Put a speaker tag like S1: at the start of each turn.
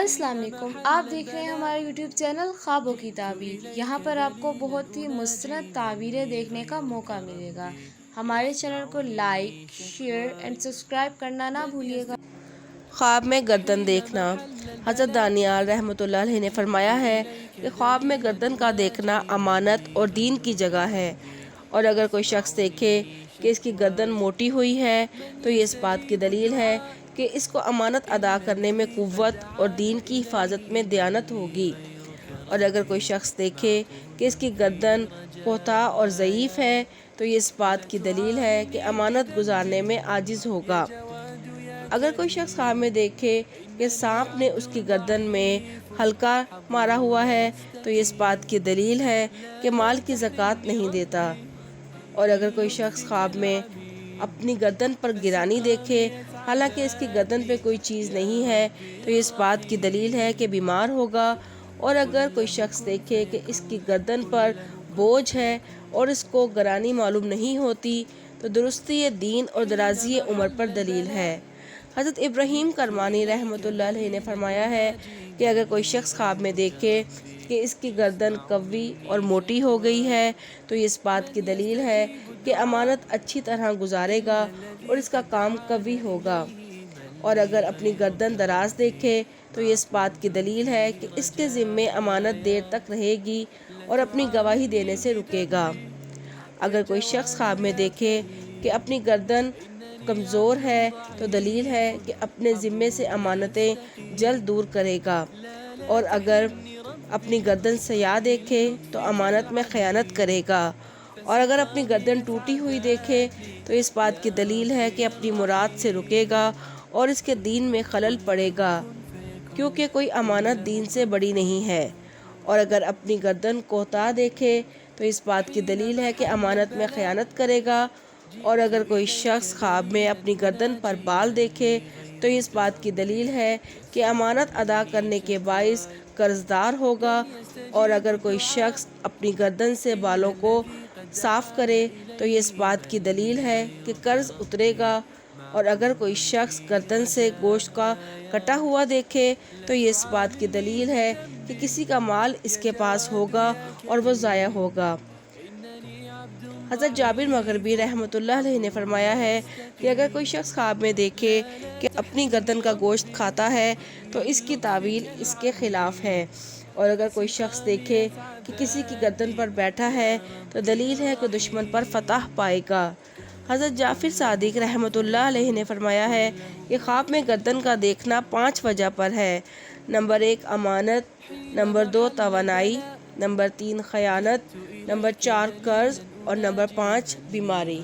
S1: السلام علیکم، آپ دیکھ رہے ہیں ہمارا یوٹیوب چینل خوابوں کی تعبیر۔ یہاں پر آپ کو بہت ہی مستند تعبیریں دیکھنے کا موقع ملے گا۔ ہمارے چینل کو لائک، شیئر اینڈ سبسکرائب کرنا نہ بھولیے گا۔
S2: خواب میں گردن دیکھنا۔ حضرت دانیال رحمۃ اللہ علیہ نے فرمایا ہے کہ خواب میں گردن کا دیکھنا امانت اور دین کی جگہ ہے، اور اگر کوئی شخص دیکھے کہ اس کی گردن موٹی ہوئی ہے تو یہ اس بات کی دلیل ہے کہ اس کو امانت ادا کرنے میں قوت اور دین کی حفاظت میں دیانت ہوگی، اور اگر کوئی شخص دیکھے کہ اس کی گردن کوتاہ اور ضعیف ہے تو یہ اس بات کی دلیل ہے کہ امانت گزارنے میں عاجز ہوگا۔ اگر کوئی شخص خواب میں دیکھے کہ سانپ نے اس کی گردن میں حلقہ مارا ہوا ہے تو یہ اس بات کی دلیل ہے کہ مال کی زکوٰۃ نہیں دیتا، اور اگر کوئی شخص خواب میں اپنی گردن پر گرانی دیکھے حالانکہ اس کی گردن پہ کوئی چیز نہیں ہے تو یہ اس بات کی دلیل ہے کہ بیمار ہوگا، اور اگر کوئی شخص دیکھے کہ اس کی گردن پر بوجھ ہے اور اس کو گرانی معلوم نہیں ہوتی تو درستی دین اور درازی عمر پر دلیل ہے۔ حضرت ابراہیم کرمانی رحمۃ اللہ علیہ نے فرمایا ہے کہ اگر کوئی شخص خواب میں دیکھے کہ اس کی گردن قوی اور موٹی ہو گئی ہے تو یہ اس بات کی دلیل ہے کہ امانت اچھی طرح گزارے گا اور اس کا کام قوی ہوگا، اور اگر اپنی گردن دراز دیکھے تو یہ اس بات کی دلیل ہے کہ اس کے ذمے امانت دیر تک رہے گی اور اپنی گواہی دینے سے رکے گا۔ اگر کوئی شخص خواب میں دیکھے کہ اپنی گردن کمزور ہے تو دلیل ہے کہ اپنے ذمے سے امانتیں جلد دور کرے گا، اور اگر اپنی گردن سیاہ دیکھے تو امانت میں خیانت کرے گا، اور اگر اپنی گردن ٹوٹی ہوئی دیکھے تو اس بات کی دلیل ہے کہ اپنی مراد سے رکے گا اور اس کے دین میں خلل پڑے گا، کیونکہ کوئی امانت دین سے بڑی نہیں ہے، اور اگر اپنی گردن کوتاہ دیکھے تو اس بات کی دلیل ہے کہ امانت میں خیانت کرے گا، اور اگر کوئی شخص خواب میں اپنی گردن پر بال دیکھے تو اس بات کی دلیل ہے کہ امانت ادا کرنے کے باعث قرض دار ہوگا، اور اگر کوئی شخص اپنی گردن سے بالوں کو صاف کرے تو یہ اس بات کی دلیل ہے کہ قرض اترے گا، اور اگر کوئی شخص گردن سے گوشت کا کٹا ہوا دیکھے تو یہ اس بات کی دلیل ہے کہ کسی کا مال اس کے پاس ہوگا اور وہ ضائع ہوگا۔ حضرت جابر مغربی رحمۃ اللہ علیہ نے فرمایا ہے کہ اگر کوئی شخص خواب میں دیکھے کہ اپنی گردن کا گوشت کھاتا ہے تو اس کی تعویل اس کے خلاف ہے، اور اگر کوئی شخص دیکھے کہ کسی کی گردن پر بیٹھا ہے تو دلیل ہے کہ دشمن پر فتح پائے گا۔ حضرت جعفر صادق رحمۃ اللہ علیہ نے فرمایا ہے کہ خواب میں گردن کا دیکھنا 5 وجہ پر ہے۔ نمبر 1 امانت، نمبر 2 توانائی، نمبر 3 خیانت، نمبر 4 قرض، اور نمبر 5 بیماری۔